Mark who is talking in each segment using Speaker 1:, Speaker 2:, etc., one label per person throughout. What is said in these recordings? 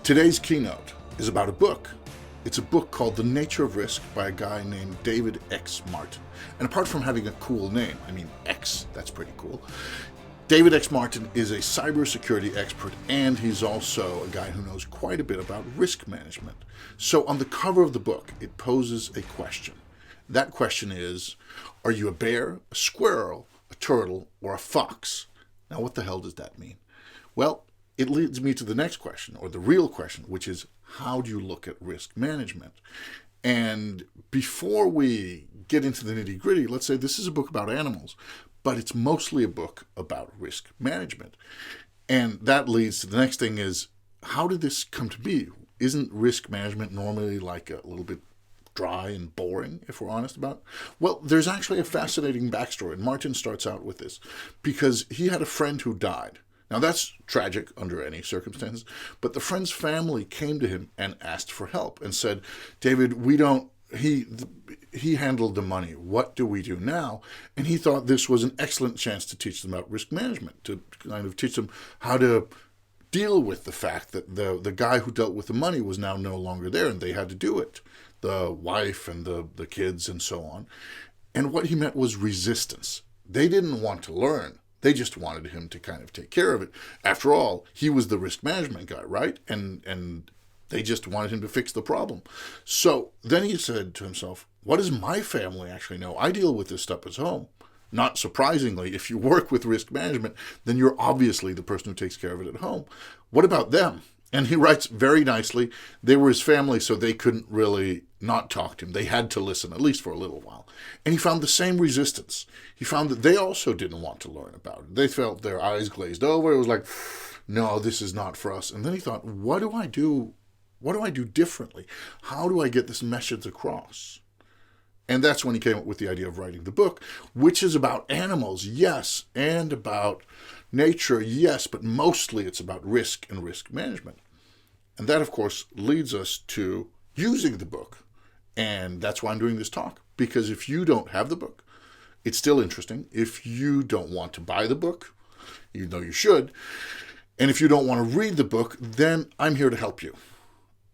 Speaker 1: Today's keynote is about a book. It's a book called The Nature of Risk by a guy named David X. Martin. And apart from having a cool name, I mean X, that's pretty cool, David X. Martin is a cybersecurity expert, and he's also a guy who knows quite a bit about risk management. So on the cover of the book, it poses a question. That question is, are you a bear, a squirrel, a turtle, or a fox? Now, what the hell does that mean? Well, it leads me to the next question, or the real question, which is, how do you look at risk management? And before we get into the nitty-gritty, let's say this is a book about animals, but it's mostly a book about risk management. And that leads to the next thing is, how did this come to be? Isn't risk management normally like a little bit dry and boring, if we're honest about it? Well, there's actually a fascinating backstory, and Martin starts out with this, because he had a friend who died. Now, that's tragic under any circumstances, but the friend's family came to him and asked for help and said, David, he handled the money. What do we do now? And he thought this was an excellent chance to teach them about risk management, to kind of teach them how to deal with the fact that the guy who dealt with the money was now no longer there, and they had to do it, the wife and the kids and so on. And what he meant was resistance. They didn't want to learn. They just wanted him to kind of take care of it. After all, he was the risk management guy, right? And they just wanted him to fix the problem. So then he said to himself, what does my family actually know? I deal with this stuff at home. Not surprisingly, if you work with risk management, then you're obviously the person who takes care of it at home. What about them? And he writes very nicely, they were his family, so they couldn't really not talk to him. They had to listen, at least for a little while. And he found the same resistance. He found that they also didn't want to learn about it. They felt their eyes glazed over. It was like, no, this is not for us. And then he thought, what do I do? What do I do differently? How do I get this message across? And that's when he came up with the idea of writing the book, which is about animals, yes, and about nature, yes, but mostly it's about risk and risk management. And that, of course, leads us to using the book. And that's why I'm doing this talk, because if you don't have the book, it's still interesting. If you don't want to buy the book, even though you should, and if you don't want to read the book, then I'm here to help you.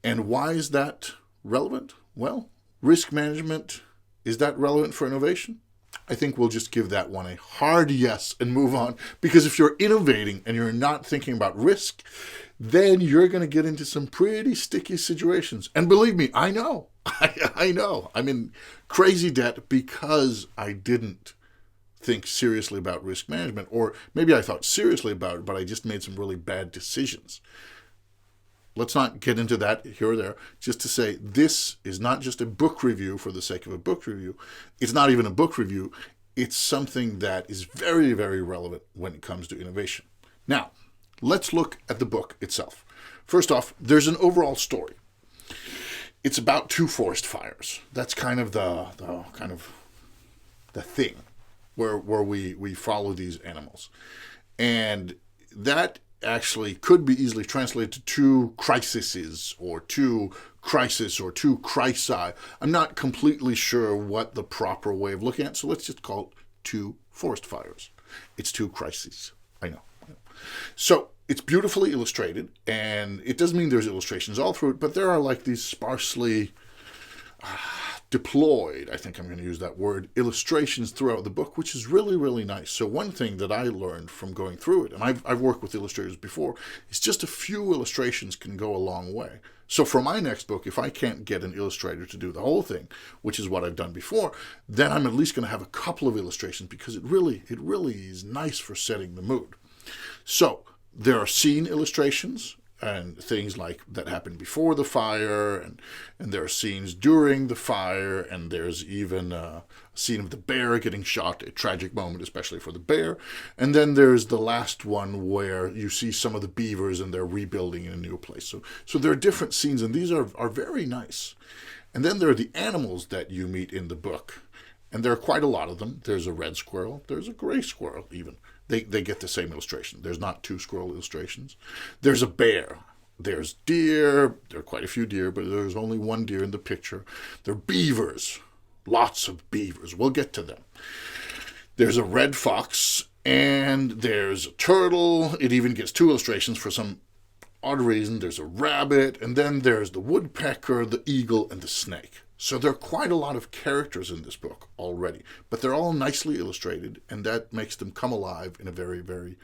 Speaker 1: And why is that relevant? Well, risk management, is that relevant for innovation? I think we'll just give that one a hard yes and move on, because if you're innovating and you're not thinking about risk, then you're going to get into some pretty sticky situations. And believe me, I know. I know. I'm in crazy debt because I didn't think seriously about risk management, or maybe I thought seriously about it, but I just made some really bad decisions. Let's not get into that here or there, just to say this is not just a book review for the sake of a book review. It's not even a book review. It's something that is very, very relevant when it comes to innovation. Now, let's look at the book itself. First off, there's an overall story. It's about two forest fires. That's kind of the thing where we follow these animals. And that actually could be easily translated to two crises or two crisis or two crisi. I'm not completely sure what the proper way of looking at it, so let's just call it two forest fires. It's two crises. I know. So it's beautifully illustrated, and it doesn't mean there's illustrations all through it, but there are like these sparsely deployed, I think I'm going to use that word, illustrations throughout the book, which is really, really nice. So one thing that I learned from going through it, and I've worked with illustrators before, is just a few illustrations can go a long way. So for my next book, if I can't get an illustrator to do the whole thing, which is what I've done before, then I'm at least going to have a couple of illustrations, because it really is nice for setting the mood. So there are scene illustrations and things like that happened before the fire, and there are scenes during the fire, and there's even a scene of the bear getting shot, a tragic moment, especially for the bear. And then there's the last one where you see some of the beavers and they're rebuilding in a new place. So there are different scenes, and these are very nice. And then there are the animals that you meet in the book. And there are quite a lot of them. There's a red squirrel. There's a gray squirrel even. They get the same illustration. There's not two squirrel illustrations. There's a bear. There's deer. There are quite a few deer, but there's only one deer in the picture. There are beavers. Lots of beavers. We'll get to them. There's a red fox, and there's a turtle. It even gets two illustrations for some odd reason, there's a rabbit, and then there's the woodpecker, the eagle, and the snake. So there are quite a lot of characters in this book already, but they're all nicely illustrated, and that makes them come alive in a very, very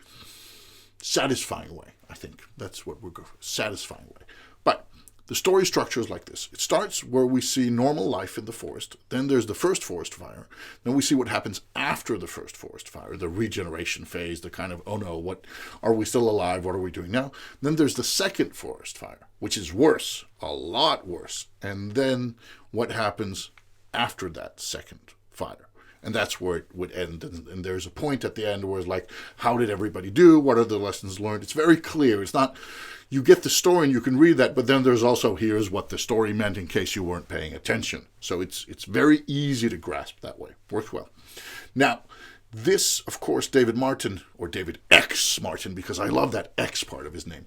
Speaker 1: satisfying way. I think that's what we're going for, satisfying way. But the story structure is like this. It starts where we see normal life in the forest. Then there's the first forest fire. Then we see what happens after the first forest fire, the regeneration phase, the kind of, oh no, what are we still alive? What are we doing now? Then there's the second forest fire, which is worse, a lot worse. And then what happens after that second fire? And that's where it would end. And there's a point at the end where it's like, how did everybody do? What are the lessons learned? It's very clear. It's not, you get the story and you can read that, but then there's also, here's what the story meant in case you weren't paying attention. So it's very easy to grasp that way. Works well. Now, this, of course, David Martin, or David X. Martin, because I love that X part of his name,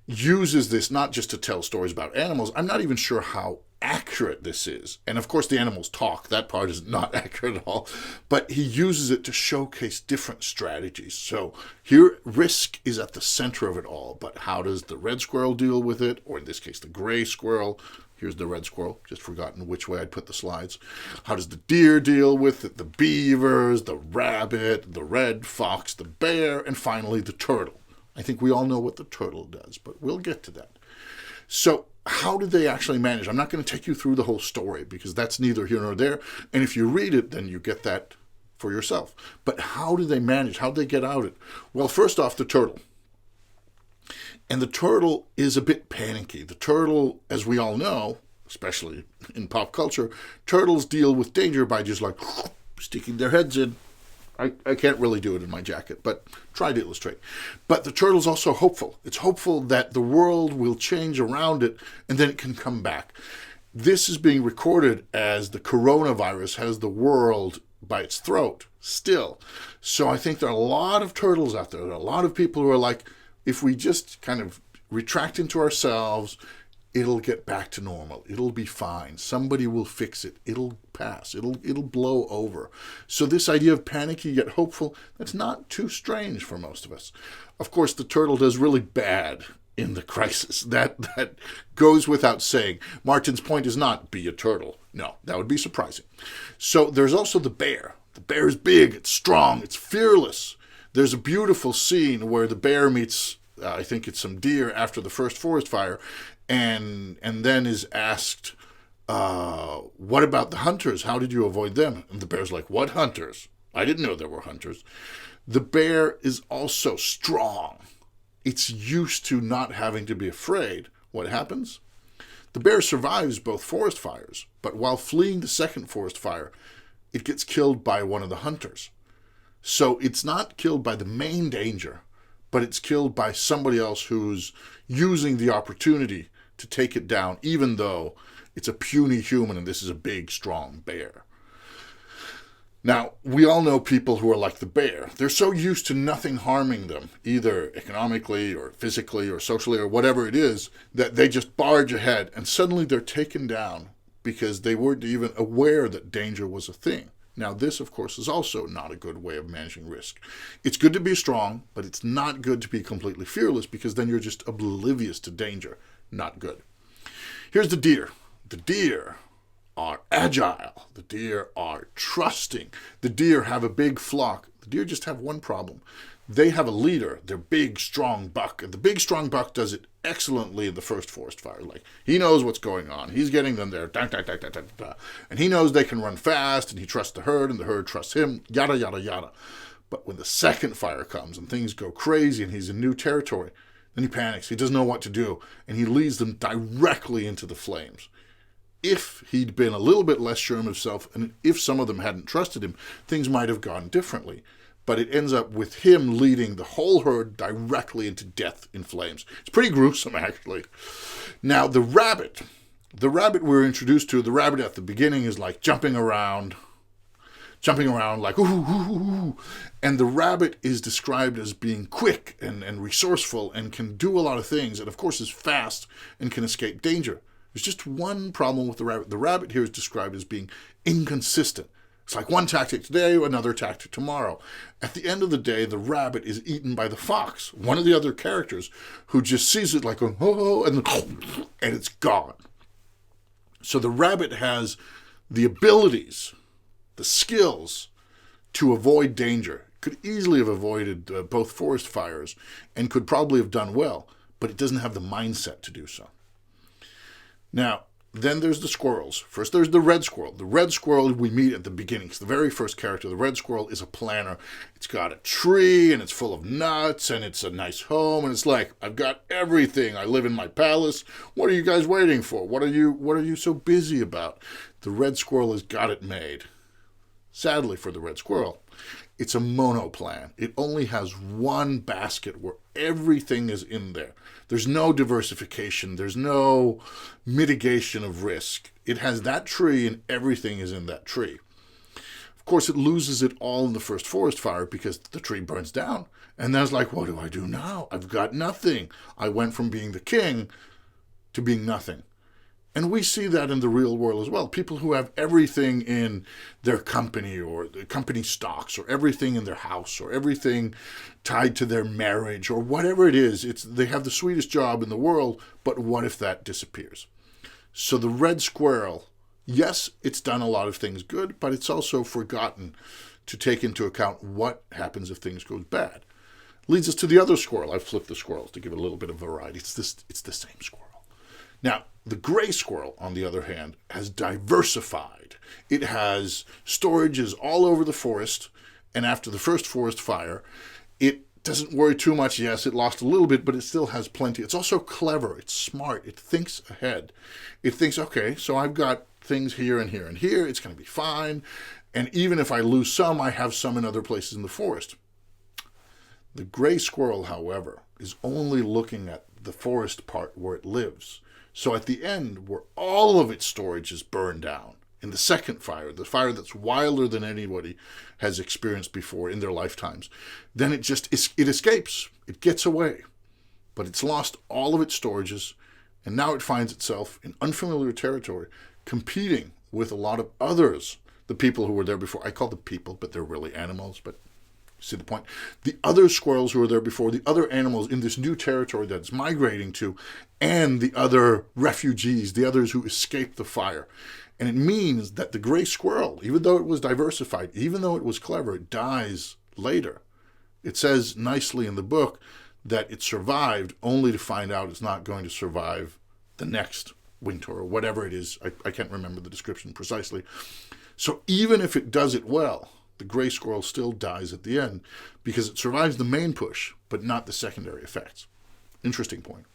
Speaker 1: uses this not just to tell stories about animals. I'm not even sure how accurate this is. And of course the animals talk. That part is not accurate at all. But he uses it to showcase different strategies. So here risk is at the center of it all. But how does the red squirrel deal with it? Or in this case the gray squirrel. Here's the red squirrel. Just forgotten which way I'd put the slides. How does the deer deal with it? The beavers, the rabbit, the red fox, the bear, and finally the turtle. I think we all know what the turtle does, but we'll get to that. So how did they actually manage? I'm not going to take you through the whole story because that's neither here nor there. And if you read it, then you get that for yourself. But how did they manage? How did they get out of it? Well, first off, the turtle. And the turtle is a bit panicky. The turtle, as we all know, especially in pop culture, turtles deal with danger by just like sticking their heads in. I can't really do it in my jacket, but try to illustrate. But the turtle's also hopeful. It's hopeful that the world will change around it and then it can come back. This is being recorded as the coronavirus has the world by its throat still. So I think there are a lot of turtles out there. There are a lot of people who are like, if we just kind of retract into ourselves, it'll get back to normal. It'll be fine. Somebody will fix it. It'll pass. It'll blow over. So this idea of panicky yet hopeful, that's not too strange for most of us. Of course, the turtle does really bad in the crisis. That goes without saying. Martin's point is not be a turtle. No, that would be surprising. So there's also the bear. The bear is big, it's strong, it's fearless. There's a beautiful scene where the bear meets, I think it's some deer after the first forest fire, and then is asked, what about the hunters? How did you avoid them? And the bear's like, what hunters? I didn't know there were hunters. The bear is also strong. It's used to not having to be afraid. What happens? The bear survives both forest fires, but while fleeing the second forest fire, it gets killed by one of the hunters. So it's not killed by the main danger, but it's killed by somebody else who's using the opportunity to take it down, even though it's a puny human and this is a big, strong bear. Now, we all know people who are like the bear. They're so used to nothing harming them, either economically or physically or socially or whatever it is, that they just barge ahead and suddenly they're taken down because they weren't even aware that danger was a thing. Now, this, of course, is also not a good way of managing risk. It's good to be strong, but it's not good to be completely fearless because then you're just oblivious to danger. Not good. Here's the deer. The deer are agile. The deer are trusting. The deer have a big flock. The deer just have one problem. They have a leader, their big, strong buck. And the big, strong buck does it excellently in the first forest fire. Like, he knows what's going on. He's getting them there. And he knows they can run fast, and he trusts the herd, and the herd trusts him, yada, yada, yada. But when the second fire comes, and things go crazy, and he's in new territory, then he panics. He doesn't know what to do, and he leads them directly into the flames. If he'd been a little bit less sure of himself, and if some of them hadn't trusted him, things might have gone differently. But it ends up with him leading the whole herd directly into death in flames. It's pretty gruesome, actually. Now, the rabbit we're introduced to, the rabbit at the beginning is like jumping around like, ooh, ooh, ooh. And the rabbit is described as being quick and resourceful and can do a lot of things, and of course is fast and can escape danger. There's just one problem with the rabbit. The rabbit here is described as being inconsistent. It's like one tactic today, another tactic tomorrow. At the end of the day, the rabbit is eaten by the fox, one of the other characters, who just sees it like, oh, and it's gone. So the rabbit has the abilities, the skills to avoid danger. Could easily have avoided both forest fires and could probably have done well, but it doesn't have the mindset to do so. Now, then there's the squirrels. First, there's the red squirrel. The red squirrel we meet at the beginning. It's the very first character. The red squirrel is a planner. It's got a tree, and it's full of nuts, and it's a nice home, and it's like, I've got everything. I live in my palace. What are you guys waiting for? What are you so busy about? The red squirrel has got it made. Sadly for the red squirrel, it's a monoplan. It only has one basket where everything is in there. There's no diversification. There's no mitigation of risk. It has that tree and everything is in that tree. Of course, it loses it all in the first forest fire because the tree burns down. And then it's like, what do I do now? I've got nothing. I went from being the king to being nothing. And we see that in the real world as well. People who have everything in their company or the company stocks or everything in their house or everything tied to their marriage or whatever it is, they have the sweetest job in the world, but what if that disappears? So the red squirrel, yes, it's done a lot of things good, but it's also forgotten to take into account what happens if things go bad. Leads us to the other squirrel. I've flipped the squirrels to give it a little bit of variety. It's the same squirrel. Now, the gray squirrel, on the other hand, has diversified. It has storages all over the forest, and after the first forest fire, it doesn't worry too much. Yes, it lost a little bit, but it still has plenty. It's also clever. It's smart. It thinks ahead. It thinks, okay, so I've got things here and here and here. It's going to be fine. And even if I lose some, I have some in other places in the forest. The gray squirrel, however, is only looking at the forest part where it lives. So at the end, where all of its storage is burned down, in the second fire, the fire that's wilder than anybody has experienced before in their lifetimes, then it escapes. It gets away. But it's lost all of its storages, and now it finds itself in unfamiliar territory, competing with a lot of others, the people who were there before. I call them people, but they're really animals, but see the point? The other squirrels who were there before, the other animals in this new territory that it's migrating to, and the other refugees, the others who escaped the fire. And it means that the gray squirrel, even though it was diversified, even though it was clever, it dies later. It says nicely in the book that it survived only to find out it's not going to survive the next winter or whatever it is. I can't remember the description precisely. So even if it does it well, the gray squirrel still dies at the end because it survives the main push, but not the secondary effects. Interesting point.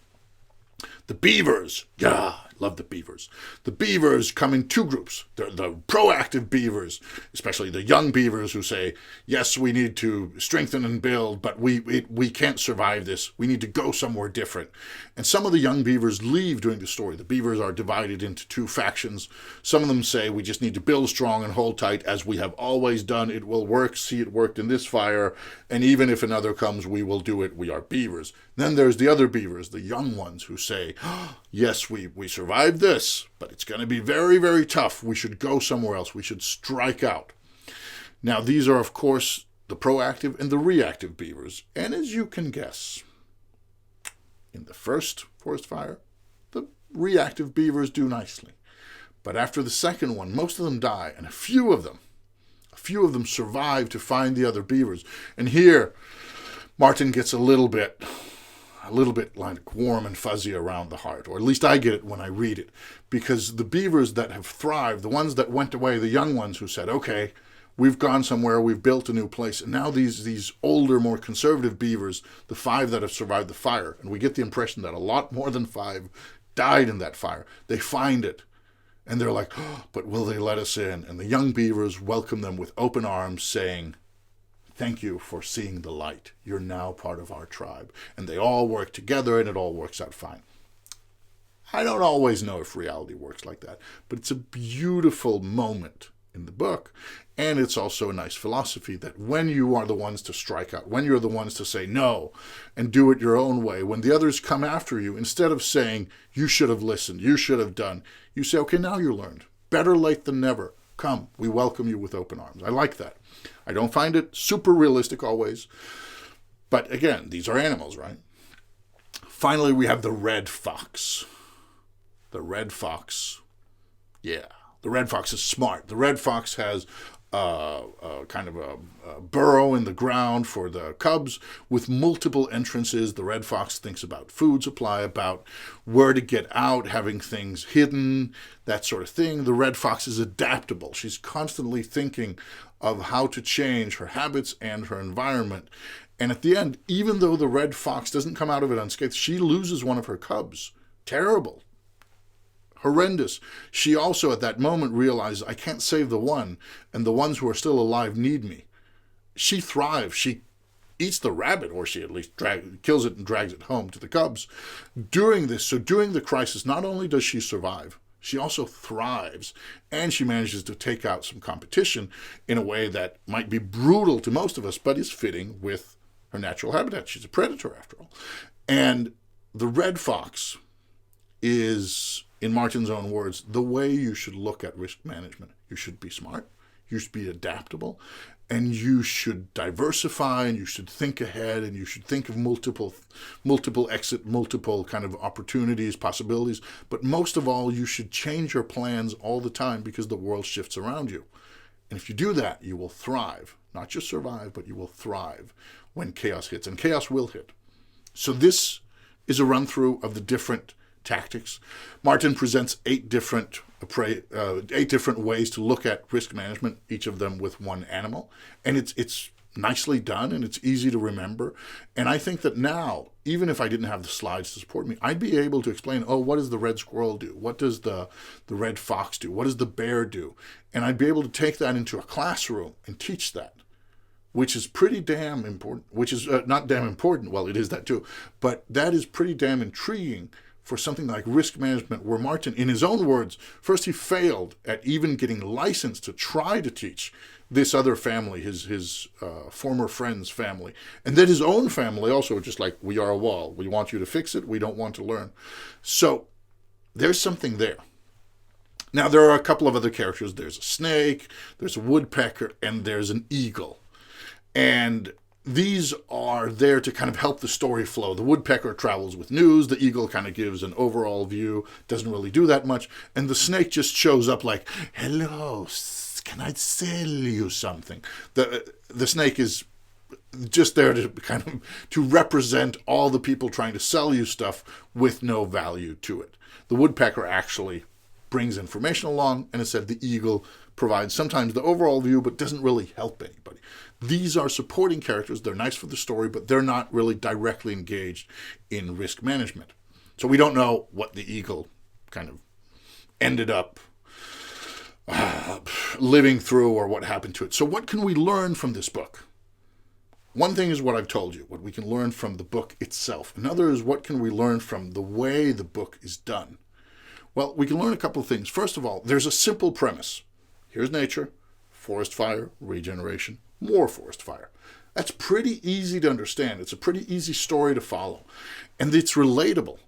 Speaker 1: The beavers. Yeah, I love the beavers. The beavers come in two groups. They're the proactive beavers, especially the young beavers who say, yes, we need to strengthen and build, but we can't survive this. We need to go somewhere different. And some of the young beavers leave during the story. The beavers are divided into two factions. Some of them say, we just need to build strong and hold tight as we have always done. It will work. See, it worked in this fire. And even if another comes, we will do it. We are beavers. Then there's the other beavers, the young ones who say, yes, we survived this, but it's going to be very, very tough. We should go somewhere else. We should strike out. Now, these are, of course, the proactive and the reactive beavers. And as you can guess, in the first forest fire, the reactive beavers do nicely. But after the second one, most of them die, and a few of them survive to find the other beavers. And here, Martin gets a little bit like warm and fuzzy around the heart, or at least I get it when I read it, because the beavers that have thrived, the ones that went away, the young ones who said, okay, we've gone somewhere, we've built a new place, and now these older, more conservative beavers, the 5 that have survived the fire, and we get the impression that a lot more than 5 died in that fire. They find it, and they're like, oh, but will they let us in? And the young beavers welcome them with open arms, saying, thank you for seeing the light. You're now part of our tribe. And they all work together, and it all works out fine. I don't always know if reality works like that, but it's a beautiful moment in the book. And it's also a nice philosophy that when you are the ones to strike out, when you're the ones to say no and do it your own way, when the others come after you, instead of saying, you should have listened, you should have done, you say, okay, now you learned. Better late than never. Come, we welcome you with open arms. I like that. I don't find it super realistic always. But again, these are animals, right? Finally, we have the red fox. The red fox, yeah. The red fox is smart. The red fox has kind of a burrow in the ground for the cubs with multiple entrances. The red fox thinks about food supply, about where to get out, having things hidden, that sort of thing. The red fox is adaptable. She's constantly thinking of how to change her habits and her environment. And at the end, even though the red fox doesn't come out of it unscathed, she loses one of her cubs. Terrible. Horrendous. She also at that moment realizes, I can't save the one, and the ones who are still alive need me. She thrives. She eats the rabbit, or she at least kills it and drags it home to the cubs. During the crisis, not only does she survive, she also thrives, and she manages to take out some competition in a way that might be brutal to most of us, but is fitting with her natural habitat. She's a predator, after all. And the red fox is, in Martin's own words, the way you should look at risk management. You should be smart, you should be adaptable, and you should diversify, and you should think ahead, and you should think of multiple exit, multiple kind of opportunities, possibilities. But most of all, you should change your plans all the time because the world shifts around you. And if you do that, you will thrive. Not just survive, but you will thrive when chaos hits, and chaos will hit. So this is a run-through of the different tactics. Martin presents 8 different ways to look at risk management, each of them with one animal. And it's nicely done, and it's easy to remember. And I think that now, even if I didn't have the slides to support me, I'd be able to explain, what does the red squirrel do? What does the red fox do? What does the bear do? And I'd be able to take that into a classroom and teach that, which is pretty damn important, which is not damn important, well, it is that too, but that is pretty damn intriguing for something like risk management, where Martin, in his own words, first he failed at even getting licensed to try to teach this other family, his former friend's family, and then his own family also, just like, we are a wall. We want you to fix it. We don't want to learn. So there's something there. Now, there are a couple of other characters. There's a snake, there's a woodpecker, and there's an eagle. And these are there to kind of help the story flow. The woodpecker travels with news. The eagle kind of gives an overall view, doesn't really do that much. And the snake just shows up like, hello, can I sell you something? The snake is just there to kind of to represent all the people trying to sell you stuff with no value to it. The woodpecker actually brings information along, and it said the eagle provides sometimes the overall view, but doesn't really help anybody. These are supporting characters. They're nice for the story, but they're not really directly engaged in risk management. So we don't know what the eagle kind of ended up living through, or what happened to it. So what can we learn from this book? One thing is what I've told you, what we can learn from the book itself. Another is what can we learn from the way the book is done. Well, we can learn a couple of things. First of all, there's a simple premise. Here's nature, forest fire, regeneration, more forest fire. That's pretty easy to understand. It's a pretty easy story to follow. And it's relatable.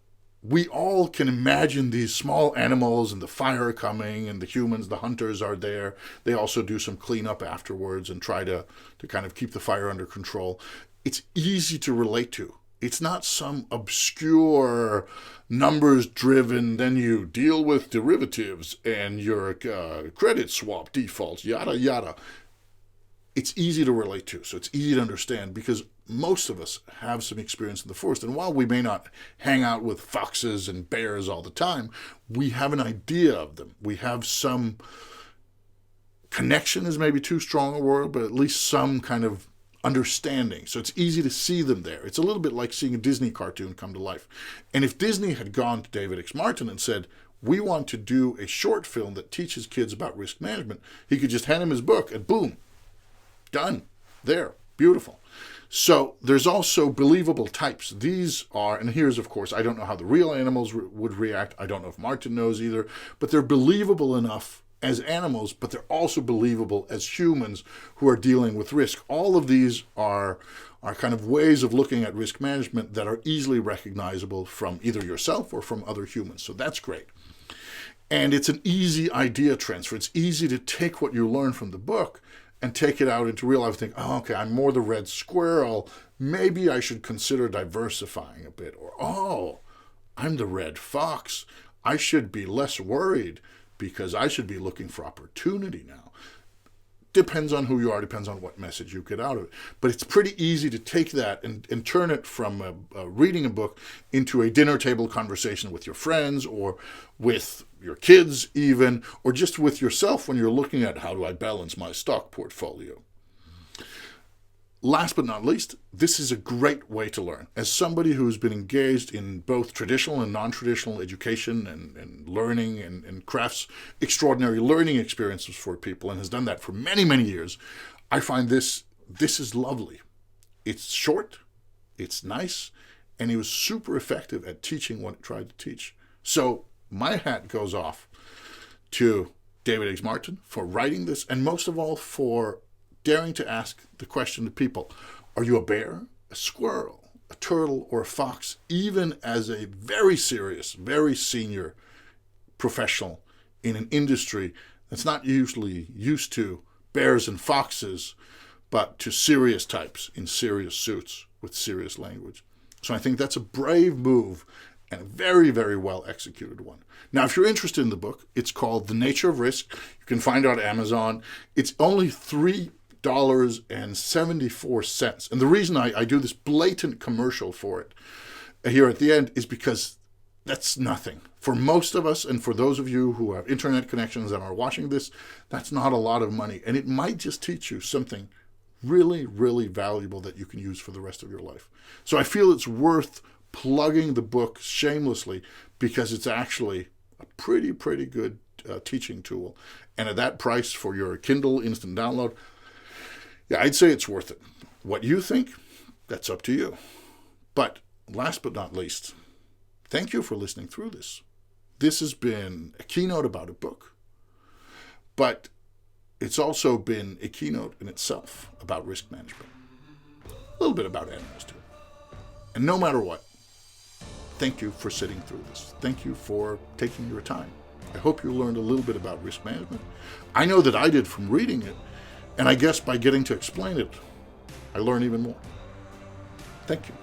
Speaker 1: We all can imagine these small animals and the fire coming, and the humans, the hunters are there. They also do some cleanup afterwards and try to kind of keep the fire under control. It's easy to relate to. It's not some obscure numbers-driven, then you deal with derivatives and your credit swap defaults, yada, yada. It's easy to relate to, so it's easy to understand, because most of us have some experience in the forest. And while we may not hang out with foxes and bears all the time, we have an idea of them. We have some connection, is maybe too strong a word, but at least some kind of understanding. So it's easy to see them there. It's a little bit like seeing a Disney cartoon come to life. And if Disney had gone to David X. Martin and said, we want to do a short film that teaches kids about risk management, he could just hand him his book and boom, done. There. Beautiful. So there's also believable types. These are, and here's, of course, I don't know how the real animals would react. I don't know if Martin knows either, but they're believable enough as animals, but they're also believable as humans who are dealing with risk. All of these are kind of ways of looking at risk management that are easily recognizable from either yourself or from other humans. So that's great. And it's an easy idea transfer. It's easy to take what you learn from the book and take it out into real life and think, oh, okay, I'm more the red squirrel. Maybe I should consider diversifying a bit. Or, oh, I'm the red fox. I should be less worried because I should be looking for opportunity now. Depends on who you are, depends on what message you get out of it. But it's pretty easy to take that and turn it from reading a book into a dinner table conversation with your friends or with your kids even, or just with yourself when you're looking at how do I balance my stock portfolio. Last but not least, this is a great way to learn. As somebody who's been engaged in both traditional and non-traditional education and learning and crafts extraordinary learning experiences for people and has done that for many, many years, I find this is lovely. It's short, it's nice, and he was super effective at teaching what he tried to teach. So my hat goes off to David X. Martin for writing this, and most of all for daring to ask the question to people, are you a bear, a squirrel, a turtle, or a fox, even as a very serious, very senior professional in an industry that's not usually used to bears and foxes, but to serious types in serious suits with serious language. So I think that's a brave move and a very, very well executed one. Now, if you're interested in the book, it's called The Nature of Risk. You can find it on Amazon. It's only $3.74. And the reason I do this blatant commercial for it here at the end is because that's nothing. For most of us, and for those of you who have internet connections and are watching this, that's not a lot of money. And it might just teach you something really, really valuable that you can use for the rest of your life. So I feel it's worth plugging the book shamelessly because it's actually a pretty good teaching tool. And at that price for your Kindle instant download, yeah, I'd say it's worth it. What you think, that's up to you. But last but not least, thank you for listening through this. This has been a keynote about a book, but it's also been a keynote in itself about risk management. A little bit about animals too. And no matter what, thank you for sitting through this. Thank you for taking your time. I hope you learned a little bit about risk management. I know that I did from reading it. And I guess by getting to explain it, I learn even more. Thank you.